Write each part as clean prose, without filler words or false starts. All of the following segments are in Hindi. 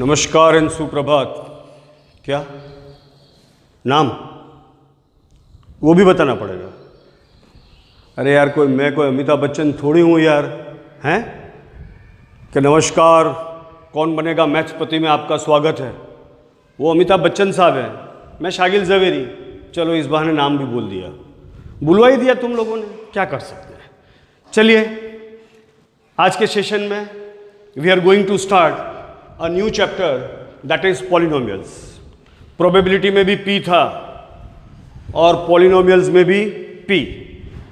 नमस्कार एंड सुप्रभात। क्या नाम वो भी बताना पड़ेगा? अरे यार मैं कोई अमिताभ बच्चन थोड़ी हूँ यार, हैं कि नमस्कार कौन बनेगा मैथ्सपति में आपका स्वागत है। वो अमिताभ बच्चन साहब हैं, मैं शागिल जवेरी। चलो इस बहाने नाम भी बोल दिया, बुलवा ही दिया तुम लोगों ने, क्या कर सकते हैं। चलिए आज के सेशन में we are going to start a new chapter that is polynomials. Probability में भी पी था और पॉलिनोमियल्स में भी पी।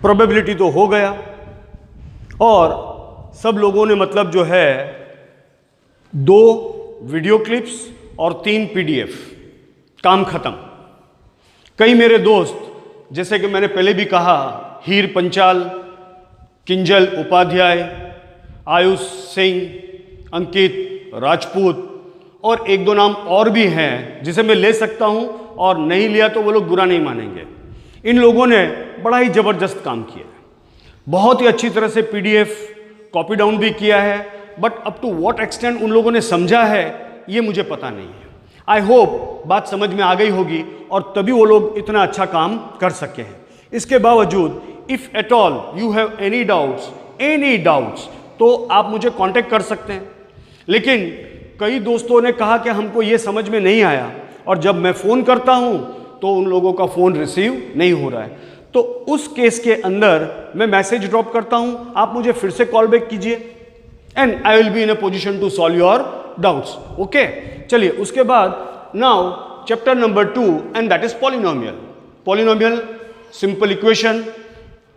प्रोबेबिलिटी तो हो गया और सब लोगों ने मतलब जो है 2 वीडियो क्लिप्स और 3 पीडीएफ, काम खत्म। कई मेरे दोस्त, जैसे कि मैंने पहले भी कहा, हीर पंचाल, किंजल उपाध्याय, आयुष सिंह, अंकित राजपूत और 1-2 नाम और भी हैं जिसे मैं ले सकता हूं, और नहीं लिया तो वो लोग बुरा नहीं मानेंगे। इन लोगों ने बड़ा ही जबरदस्त काम किया है, बहुत ही अच्छी तरह से पीडीएफ कॉपी डाउन भी किया है, but up to what extent उन लोगों ने समझा है ये मुझे पता नहीं है। आई होप बात समझ में आ गई होगी और तभी वो लोग इतना अच्छा काम कर सके हैं। इसके बावजूद if at all you have any doubts तो आप मुझे कांटेक्ट कर सकते हैं। लेकिन कई दोस्तों ने कहा कि हमको ये समझ में नहीं आया, और जब मैं फ़ोन करता हूं तो उन लोगों का फ़ोन रिसीव नहीं हो रहा है। तो उस केस के अंदर मैं मैसेज ड्रॉप करता हूं, आप मुझे फिर से कॉल बैक कीजिए and I will be in a position to solve your doubts. Okay, चलिए उसके बाद now chapter number 2 and that is polynomial. Polynomial, simple equation,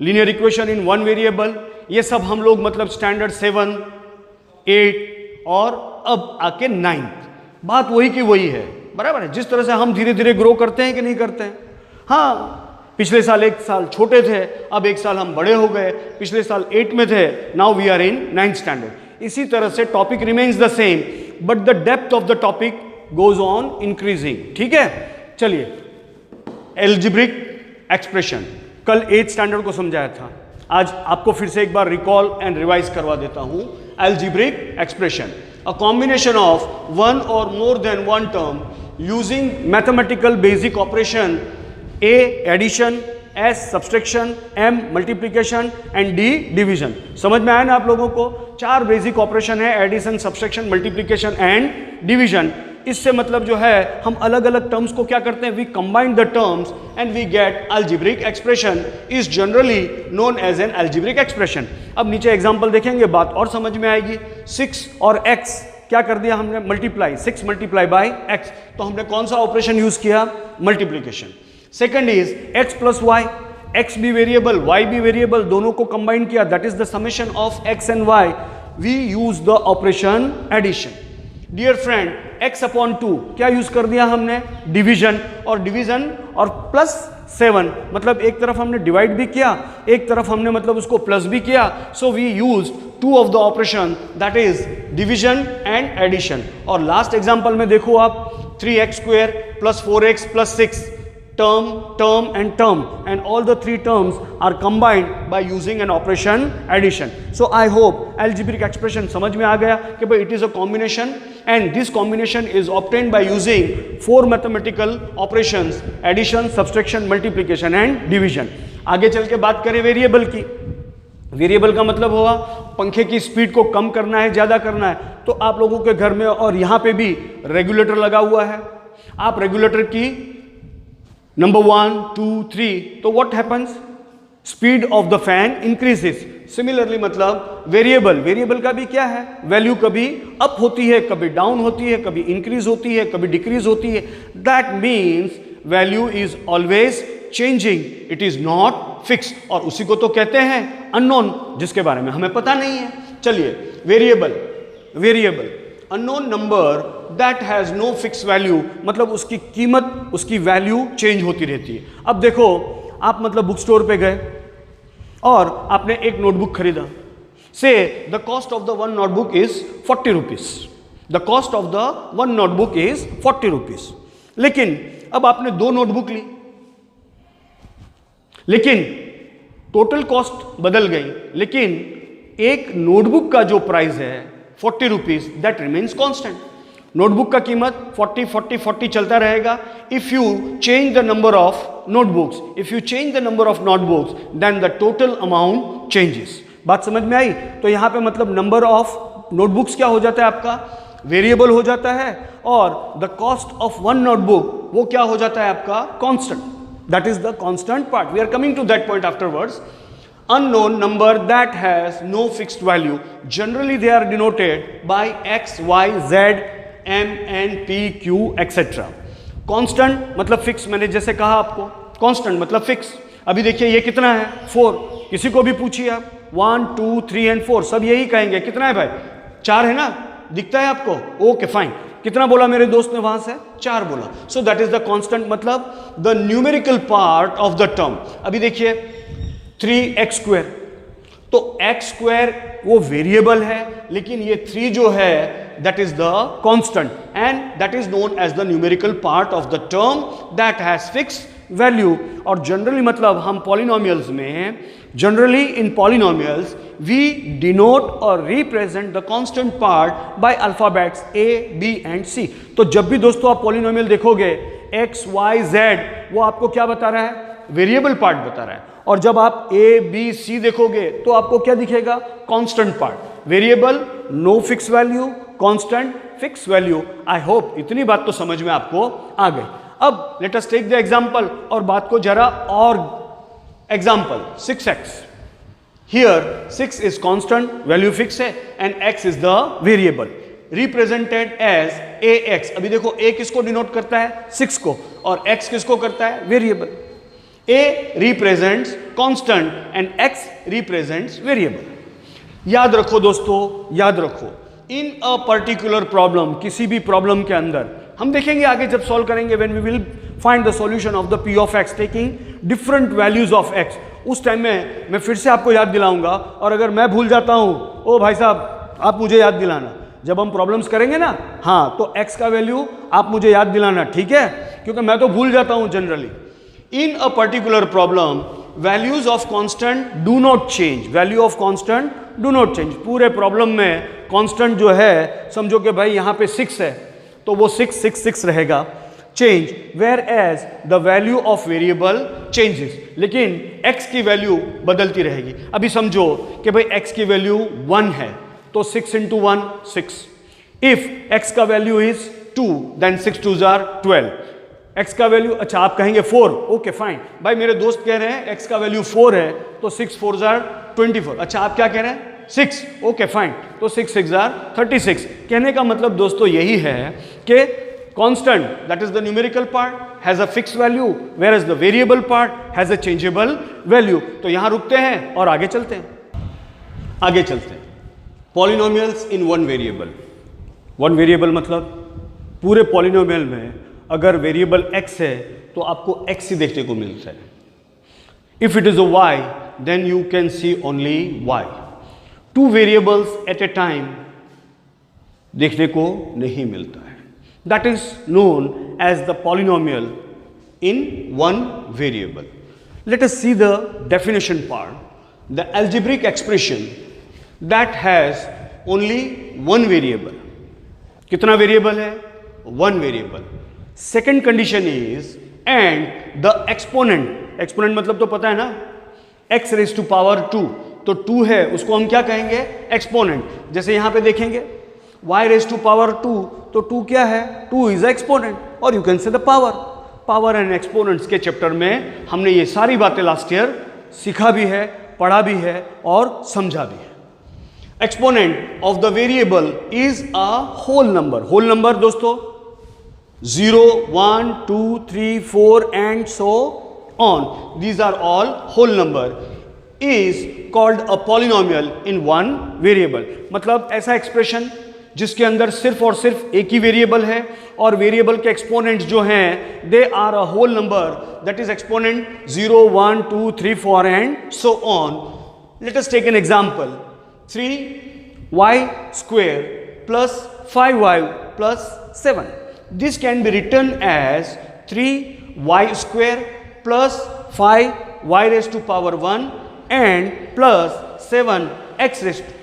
linear equation in 1 variable, ये सब हम लोग मतलब स्टैंडर्ड 7, 8 और अब आके 9th, बात वही की वही है, बराबर है। जिस तरह से हम धीरे धीरे ग्रो करते हैं कि नहीं करते हैं। हाँ, पिछले साल 1 साल छोटे थे, अब 1 साल हम बड़े हो गए। पिछले साल 8 में थे, now we are in 9th standard. इसी तरह से topic remains the same but the depth of the topic goes on increasing. ठीक है, चलिए एल्जेब्रिक एक्सप्रेशन कल 8th स्टैंडर्ड को समझाया था, आज आपको फिर से एक बार रिकॉल एंड रिवाइज करवा देता हूं। Algebraic expression, a combination of one or more than one term using mathematical basic operation A addition, S subtraction, M multiplication and D division। समझ में आया ना आप लोगों को? 4 बेसिक ऑपरेशन है, addition, subtraction, multiplication and division. इससे मतलब जो है हम अलग अलग टर्म्स को क्या करते हैं, we combine the terms and we get algebraic expression is generally known as an algebraic expression। अब नीचे एग्जांपल देखेंगे, बात और समझ में आएगी। 6 और x क्या कर दिया हमने, मल्टीप्लाई, 6 मल्टीप्लाई बाय x, तो हमने कौन सा ऑपरेशन यूज किया, multiplication. Second is x plus y, x भी वेरिएबल y भी वेरिएबल, दोनों को कंबाइन किया, that is the summation of x and y, we use the operation addition. Dear friend, x upon 2 क्या यूज कर दिया हमने, डिवीजन, और डिवीजन और प्लस 7 मतलब एक तरफ हमने डिवाइड भी किया, एक तरफ हमने मतलब उसको प्लस भी किया। So we use 2 of the operation that is division and addition. और लास्ट एग्जांपल में देखो आप, 3x² plus 4x plus 6, term and term, and all the 3 terms are combined by using an operation addition। So I hope algebraic expression समझ में आ गया कि भाई it is a combination and this combination is obtained by using 4 mathematical operations, addition, subtraction, multiplication and division। आगे चल के बात करें वेरिएबल की। वेरिएबल का मतलब हुआ पंखे की स्पीड को कम करना है, ज्यादा करना है, तो आप लोगों के घर में और यहाँ पे भी रेगुलेटर लगा हुआ है। आप रेगुलेटर की नंबर 1, 2, 3, तो what happens, speed of the fan increases. Similarly मतलब वेरिएबल का भी क्या है, वैल्यू कभी अप होती है, कभी डाउन होती है, कभी इंक्रीज होती है, कभी डिक्रीज होती है। That means value is always changing, it is not fix, और उसी को तो कहते हैं अननोन, जिसके बारे में हमें पता नहीं है। चलिए variable unknown number that has no fix value, मतलब उसकी कीमत, उसकी वैल्यू चेंज होती रहती है। अब देखो आप मतलब बुक स्टोर पे गए और आपने एक नोटबुक खरीदा, से the cost of the 1 notebook is 40 rupees, the cost of the 1 notebook is 40 rupees. लेकिन अब आपने 2 नोटबुक ली, लेकिन टोटल कॉस्ट बदल गई, लेकिन एक नोटबुक का जो प्राइस है 40 rupees, that remains constant. Notebook का कीमत 40 40 40 चलता रहेगा. If you change the number of notebooks, if you change the number of notebooks, then the total amount changes. बात समझ में आई? तो यहां पे मतलब नंबर ऑफ नोटबुक्स क्या हो जाता है आपका, वेरिएबल हो जाता है, और the cost of one notebook वो क्या हो जाता है आपका, constant. That is the constant part. We are coming to that point afterwards. Unknown number that has no fixed value, generally they are denoted by x, y, z, m, n, p, q, etc. Constant मतलब फिक्स, मैंने जैसे कहा आपको, कांस्टेंट मतलब फिक्स. अभी देखिए ये कितना है, 4. किसी को भी पूछिए आप, 1 2 3 एंड 4 सब यही कहेंगे. कितना है भाई, 4 है ना, दिखता है आपको, ओके फाइन. कितना बोला मेरे दोस्त ने वहां से, 4 बोला. So that is the constant, मतलब the numerical part of the term. अभी देखिए 3x², तो x² वो वेरिएबल है, लेकिन ये 3 जो है that is the constant, and that is known as the numerical part of the term that has fix value. और जनरली मतलब हम पॉलिनोमियल्स में, generally in polynomials we denote और represent the constant part by alphabets a, b and c. तो जब भी दोस्तों आप पॉलिनोमियल देखोगे x, y, z वो आपको क्या बता रहा है, वेरिएबल पार्ट बता रहा है. और जब आप a, b, c देखोगे तो आपको क्या दिखेगा, constant part. Variable no fix value, constant fix value. I hope इतनी बात तो समझ में आपको आ गई. अब let us take the example, और बात को जरा और example. 6x, here 6 is constant, value fix है, and x is the variable represented as ax. अभी देखो a किसको डिनोट करता है, 6 को, और x किसको करता है, variable. a represents constant and x represents variable. याद रखो दोस्तों, याद रखो, इन अ पर्टिकुलर प्रॉब्लम, किसी भी प्रॉब्लम के अंदर हम देखेंगे आगे जब सॉल्व करेंगे, when we will find the solution of the p of x taking different values of x. उस टाइम में मैं फिर से आपको याद दिलाऊंगा, और अगर मैं भूल जाता हूं, ओ भाई साहब आप मुझे याद दिलाना. जब हम प्रॉब्लम्स करेंगे ना, हाँ, तो x का वैल्यू आप मुझे याद दिलाना, ठीक है, क्योंकि मैं तो भूल जाता हूं generally. In a particular problem, values of constant do not change. Value of constant do not change. पूरे प्रॉब्लम में constant जो है, समझो कि भाई यहाँ पे 6 है, तो वो 6 6 6 रहेगा. Change, whereas the value of variable changes. लेकिन x की वैल्यू बदलती रहेगी. अभी समझो कि भाई x की वैल्यू 1 है, तो 6 into 1 6. If x का value is 2, then 6 2s are 12. x का वैल्यू, अच्छा आप कहेंगे 4, ओके फाइन. भाई मेरे दोस्त कह रहे हैं x का वैल्यू 4 है, तो 6 4s are 24. अच्छा आप क्या कह रहे हैं, 6, ओके फाइन, तो 6 6s are 36. कहने का मतलब दोस्तों यही है कि constant, that is the numerical part, has a fix value, where is the variable part has a changeable value. तो यहां रुकते हैं और आगे चलते हैं. आगे चलते हैं. पॉलिनोमियल्स इन वन वेरिएबल. वन वेरिएबल मतलब पूरे पॉलिनोमियल में अगर वेरिएबल x है तो आपको x ही देखने को मिलता है. If it is a y, then you can see only y. 2 variables at a time देखने को नहीं मिलता है. That is known as the polynomial in one variable. Let us see the definition part. The algebraic expression that has only one variable. कितना वेरिएबल है, one variable. Second condition is and the exponent. Exponent मतलब तो पता है ना, x रेज टू पावर 2, तो 2 है उसको हम क्या कहेंगे, एक्सपोनेंट. जैसे यहां पे देखेंगे y रेज टू पावर 2, तो 2 क्या है, 2 इज एक्सपोनेंट, और you can say the power. Power and exponents के चैप्टर में हमने ये सारी बातें लास्ट ईयर सीखा भी है, पढ़ा भी है और समझा भी है. Exponent of the variable is a whole number. Whole number दोस्तों 0 1 2 3 4 and so on, these are all whole number, is called a polynomial in one variable. मतलब ऐसा एक्सप्रेशन जिसके अंदर सिर्फ और सिर्फ एक ही वेरिएबल है, और वेरिएबल के एक्सपोनेंट्स जो हैं they are a whole number, that is exponent 0 1 2 3 4 and so on. Let us take an example. 3y² plus 5y plus 7. This can be written as 3y² plus 5y raised to power 1 and plus 7x raised to.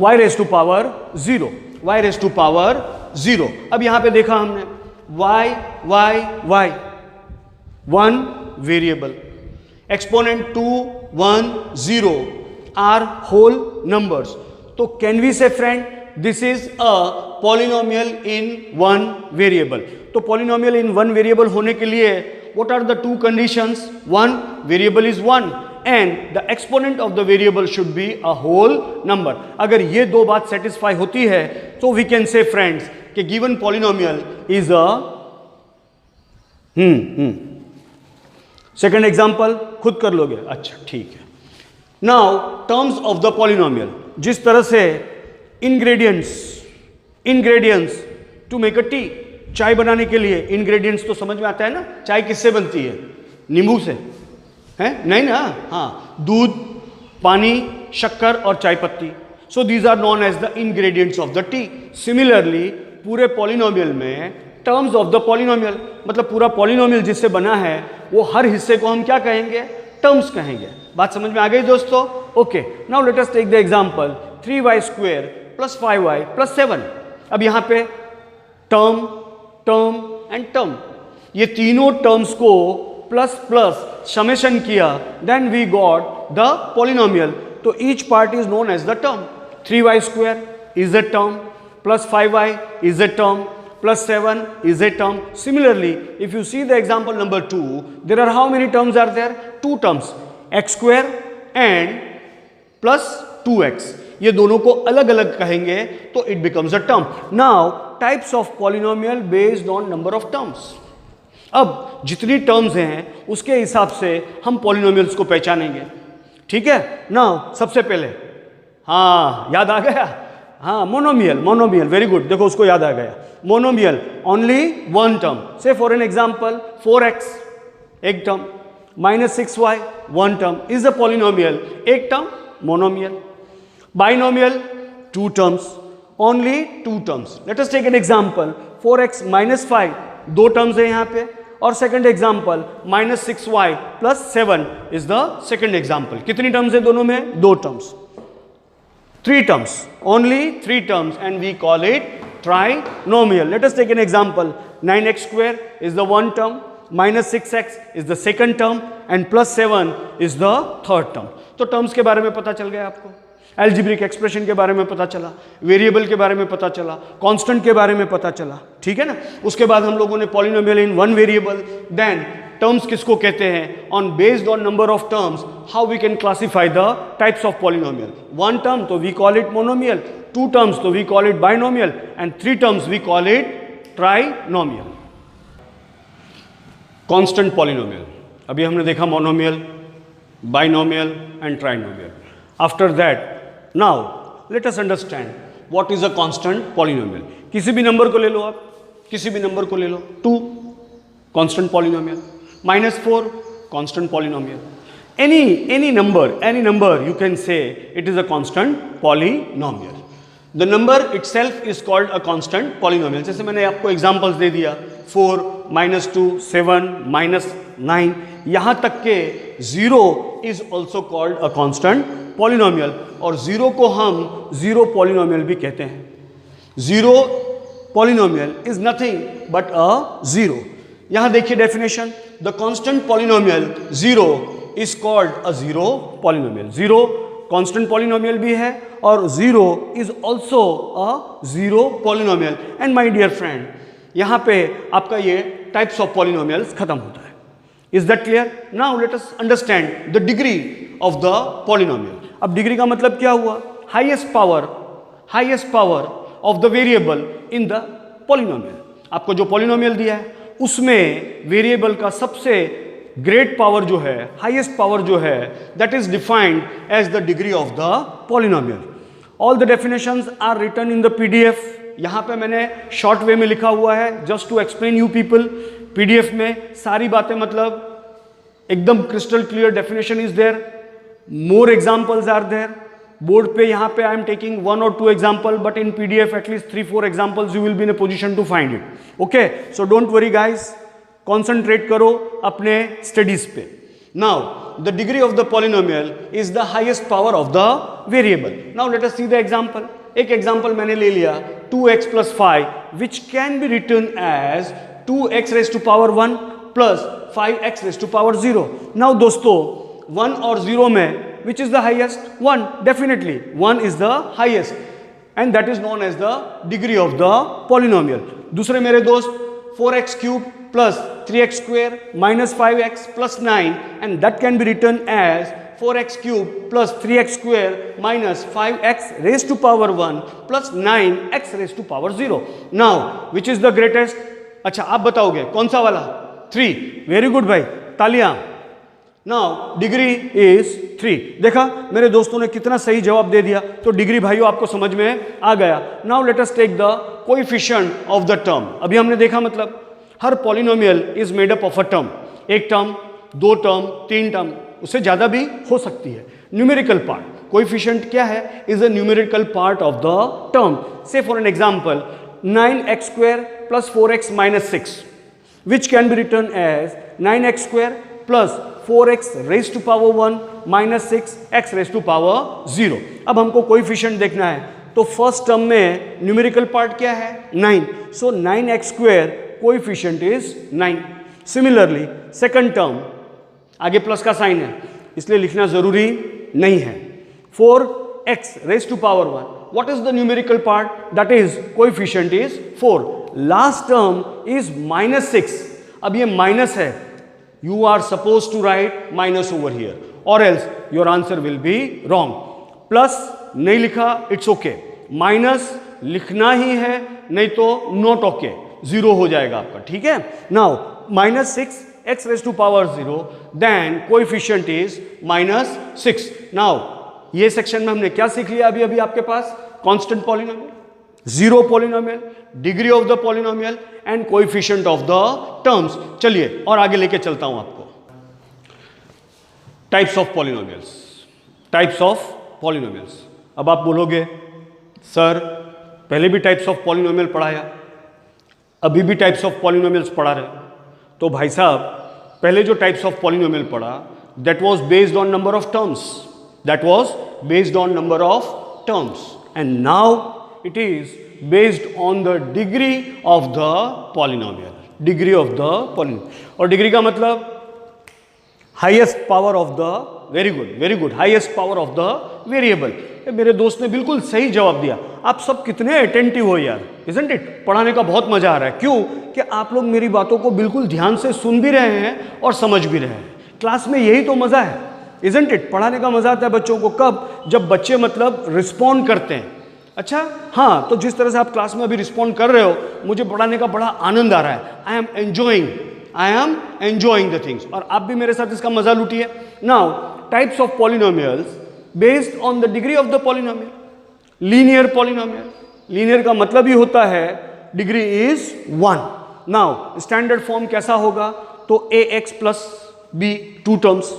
y raise to power 0, y raise to power 0। अब यहां पे देखा हमने y y y, 1 variable, exponent 2 1 0 are whole numbers. तो can we say friend this is a polynomial in 1 variable. तो पॉलिनोमियल इन 1 वेरिएबल होने के लिए what are the two conditions? One, variable is 1 and the exponent of the variable should be a whole number। अगर ये दो बात सेटिस्फाई होती है तो we can say friends कि given polynomial is a second example खुद कर लोगे, अच्छा ठीक है। Now terms of the polynomial, जिस तरह से ingredients to make a tea, चाय बनाने के लिए इंग्रेडिएंट्स तो समझ में आता है ना, चाय किससे बनती है? नींबू से, है नहीं ना? हाँ, दूध, पानी, शक्कर और चाय पत्ती। So these are known as the ingredients of the tea. Similarly पूरे पॉलिनोमियल में टर्म्स ऑफ द पॉलिनोमियल, मतलब पूरा पॉलिनोमियल जिससे बना है वो हर हिस्से को हम क्या कहेंगे? टर्म्स कहेंगे। बात समझ में आ गई दोस्तों? Okay, now let us take the example 3y² + 5y + 7। अब यहां पे टर्म टर्म एंड टर्म, ये तीनों टर्म्स को प्लस प्लस समेशन किया, then we got the polynomial. तो each part is known as the term. 3y² is a term, +5y is a term, +7 is a term. Similarly, if you see the example number 2, there are how many terms are there? 2 terms, x² and +2x. ये दोनों को अलग अलग कहेंगे तो it becomes a term. Now, types of polynomial based on number of terms. अब जितनी टर्म्स हैं उसके हिसाब से हम पॉलिनोमियल्स को पहचानेंगे, ठीक है? नाउ सबसे पहले, हाँ याद आ गया, हाँ मोनोमियल, वेरी गुड, देखो उसको याद आ गया। Monomial only 1 term, say for an example 4x एक term, -6y 1 term is a polynomial, एक term monomial. Binomial 2 terms, only 2 terms. Let us take an example 4x - 5, 2 terms है यहाँ पे, और second example -6y + 7 is the second example. कितनी टर्म्स है दोनों में? 2 terms. 3 terms, only 3 terms, and we call it trinomial. Let us take an example. 9x² is the 1 term, -6x is the second term, and +7 is the third term. तो टर्म्स के बारे में पता चल गया आपको, एल्जेब्रिक एक्सप्रेशन के बारे में पता चला, वेरिएबल के बारे में पता चला, कांस्टेंट के बारे में पता चला, ठीक है ना? उसके बाद हम लोगों ने polynomial in 1 variable, then terms किसको कहते हैं, on based on number of terms how we can classify the types of polynomial. 1 term तो we call it monomial, 2 terms तो we call it binomial, and 3 terms we call it trinomial. Constant polynomial, अभी हमने देखा monomial, binomial and trinomial. After that now let us understand what is a constant polynomial. किसी भी नंबर को ले लो आप, किसी भी नंबर को ले लो, 2 constant polynomial, -4 constant polynomial, any number you can say it is a constant polynomial. The number itself is called a constant polynomial. जैसे मैंने आपको examples दे दिया, 4 -2 7 -9, यहाँ तक के 0 is also called a constant polynomial, और 0 को हम 0 polynomial भी कहते हैं। 0 polynomial is nothing but a 0. यहाँ देखिए definition, the constant polynomial 0 is called a 0 polynomial. 0 constant polynomial भी है और 0 is also a 0 polynomial. And my dear friend, यहाँ पे आपका ये टाइप्स ऑफ पॉलिनोमियल्स खत्म होता है। Is that clear? Now let us understand the degree of the polynomial. अब डिग्री का मतलब क्या हुआ? Highest power of the variable in the polynomial. आपको जो पॉलिनोमियल दिया है उसमें वेरिएबल का सबसे ग्रेट पावर जो है, हाईएस्ट पावर जो है, that is defined as the degree of the polynomial. All the definitions are written in the PDF. यहां पे मैंने शॉर्ट वे में लिखा हुआ है, just to explain you people. PDF में सारी बातें मतलब एकदम crystal clear, definition is there, more examples are there. Board पे यहाँ पे I am taking 1 or 2 example, but in PDF at least 3-4 examples you will be in a position to find it. Okay, so don't worry guys, concentrate करो अपने स्टडीज पे। Now the degree of the polynomial is the highest power of the variable. Now let us see the example. एक example मैंने ले लिया 2x plus 5 which can be written as 2x raised to power 1 plus 5x raised to power 0. Now दोस्तों 1 और 0 में which is the highest? 1. Definitely 1 is the highest and that is known as the degree of the polynomial. दूसरे मेरे दोस्त 4x cube plus 3x square minus 5x plus 9 and that can be written as 4x cube plus 3x square minus 5x raised to power 1 plus 9x raised to power 0. Now which is the greatest? अच्छा आप बताओगे कौन सा वाला? 3. वेरी गुड भाई, तालियां. Now degree is 3. देखा मेरे दोस्तों ने कितना सही जवाब दे दिया. तो डिग्री भाइयों आपको समझ में आ गया. Now let us take the coefficient of the term. अभी हमने देखा मतलब हर polynomial is made up of a term. एक टर्म, दो टर्म, तीन टर्म, उससे ज्यादा भी हो सकती है. न्यूमेरिकल पार्ट कोएफिशिएंट क्या है? Is a numerical part of the term. Say for an example 9x square plus 4x minus 6 which can be written as 9x square plus 4x raised to power 1 minus 6x raised to power 0. अब हमको कोएफिशिएंट देखना है तो फर्स्ट टर्म में न्यूमेरिकल पार्ट क्या है? 9. सो 9x square coefficient is 9. Similarly second term आगे प्लस का साइन है इसलिए लिखना जरूरी नहीं है. 4x raised to power 1. What is the numerical part? That is coefficient is 4. Last term is minus 6. अब ये माइनस है. You are supposed to write minus over here or else your answer will be wrong. Plus नहीं लिखा it's okay. माइनस लिखना ही है नहीं तो not okay. 0 हो जाएगा आपका. ठीक है. Now minus 6 x raised to power 0 then coefficient is minus 6. Now ये सेक्शन में हमने क्या सीख लिया? अभी आपके पास constant polynomial, zero polynomial, degree of the polynomial and coefficient of the terms. चलिए और आगे लेके चलता हूं आपको. Types of polynomials. Types of polynomials. अब आप बोलोगे सर पहले भी टाइप्स ऑफ पॉलिनोमियल पढ़ाया, अभी भी टाइप्स ऑफ पॉलिनोमियल्स पढ़ा रहे. तो भाई साहब पहले जो टाइप्स ऑफ पॉलिनोमियल पढ़ा that was based on number of terms. That was based on number of terms and now it is based on the degree of the polynomial. Degree of the polynomial. और degree का मतलब highest power of the, very good, highest power of the variable. मेरे दोस्त ने बिल्कुल सही जवाब दिया. आप सब कितने अटेंटिव हो यार, isn't it? पढ़ाने का बहुत मजा आ रहा है. क्यों? कि आप लोग मेरी बातों को बिल्कुल ध्यान से सुन भी रहे हैं और समझ भी रहे हैं. क्लास में यही तो मजा है, isn't it? पढ़ाने का मजा आता है बच्चों को कब? जब बच्चे मतलब रिस्पॉन्ड करते हैं. अच्छा हाँ, तो जिस तरह से आप क्लास में अभी रिस्पॉन्ड कर रहे हो मुझे पढ़ाने का बड़ा आनंद आ रहा है. I am enjoying the things और आप भी मेरे साथ इसका मजा लूटिए. Now types of polynomials based on the degree of the polynomial. Linear polynomial. Linear का मतलब ही होता है degree is 1. Now standard form कैसा होगा? तो ax plus b, two terms.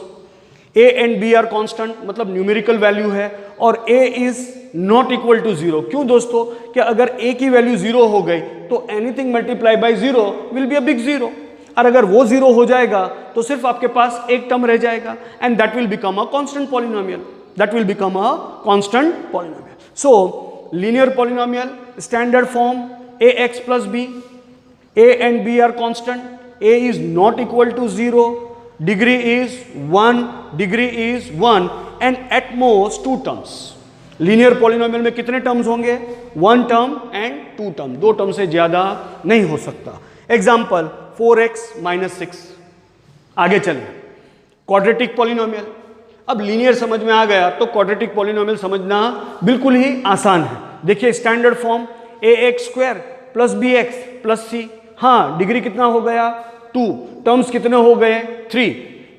a and b are constant मतलब न्यूमेरिकल वैल्यू है और a is not equal to 0. क्यों दोस्तों? कि अगर a की वैल्यू 0 हो गई तो anything multiply by 0 will be a big 0 और अगर वो 0 हो जाएगा तो सिर्फ आपके पास एक टर्म रह जाएगा and that will become a constant polynomial. So linear polynomial standard form ax plus b, a and b are constant, a is not equal to 0, degree is 1 and at most 2 terms. Linear polynomial में कितने टर्म्स होंगे? 1 टर्म एंड 2 टर्म. 2 टर्म से ज्यादा नहीं हो सकता. Example 4x minus 6. आगे चलें. Quadratic polynomial. अब लीनियर समझ में आ गया तो क्वाड्रेटिक पॉलिनोमियल समझना बिल्कुल ही आसान है. देखिए standard form ax square plus bx plus c. हाँ डिग्री कितना हो गया? 2. टर्म्स कितने हो गए? 3.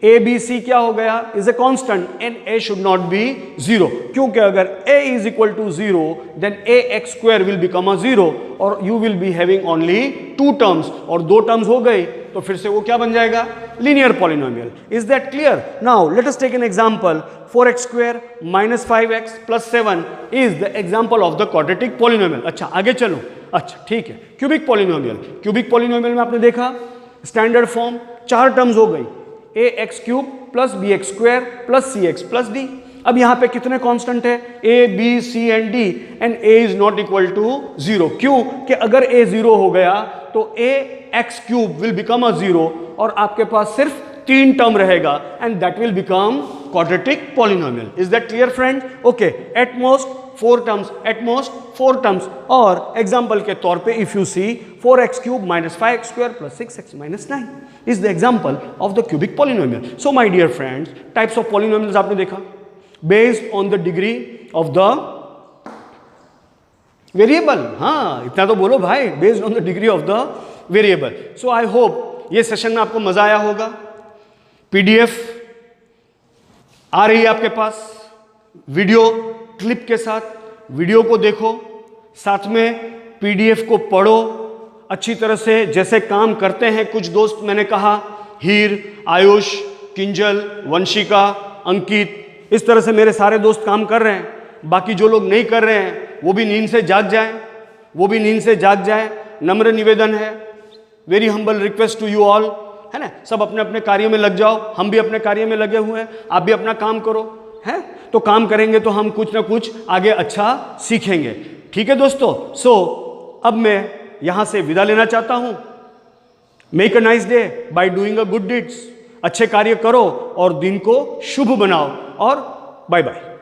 a b c क्या हो गया? Is a constant and a should not be 0. क्योंकि अगर a is equal to 0 then ax square will become a 0 और you will be having only 2 terms और 2 टर्म्स हो गई तो फिर से वो क्या बन जाएगा? Linear polynomial. Is that clear? Now let us take an example. 4x square minus 5x plus 7 is the example of the quadratic polynomial. अच्छा आगे चलो. अच्छा ठीक है. Cubic polynomial. क्यूबिक पॉलिनोमियल में आपने देखा स्टैंडर्ड फॉर्म 4 टर्म्स हो गई. A x cube plus b x square plus c x plus d. अब यहां पे कितने कांस्टेंट है? A b c and d, and a is not equal to 0। क्यों? कि अगर ए 0 हो गया तो a x cube will become a 0 और आपके पास सिर्फ 3 टर्म रहेगा, and that will become quadratic polynomial. Is that clear friend? Okay, at most 4 terms, at most 4 terms. और एग्जाम्पल के तौर पे if you see 4x cube minus 5x square plus 6x minus 9 is the example of the cubic polynomial. So my dear friends, types of polynomials आपने देखा based on the degree of the variable. हाँ, इतना तो बोलो भाई, based on the degree of the variable. So I hope ये सेशन में आपको मजा आया होगा। पीडीएफ आ रही है आपके पास वीडियो क्लिप के साथ, वीडियो को देखो, साथ में पीडीएफ को पढ़ो अच्छी तरह से। जैसे काम करते हैं कुछ दोस्त, मैंने कहा हीर, आयुष, किंजल, वंशिका, अंकित, इस तरह से मेरे सारे दोस्त काम कर रहे हैं। बाकी जो लोग नहीं कर रहे हैं वो भी नींद से जाग जाएं, वो भी नींद से जाग जाएं। नम्र निवेदन है, very humble request to you all, है ना, सब अपने अपने कार्य में लग जाओ। हम भी अपने कार्य में लगे हुए हैं, आप भी अपना काम करो, है तो काम करेंगे तो हम कुछ ना कुछ आगे अच्छा सीखेंगे। ठीक है दोस्तों? सो अब मैं यहां से विदा लेना चाहता हूं। Make a nice day by doing a good deeds. अच्छे कार्य करो और दिन को शुभ बनाओ, और बाय बाय।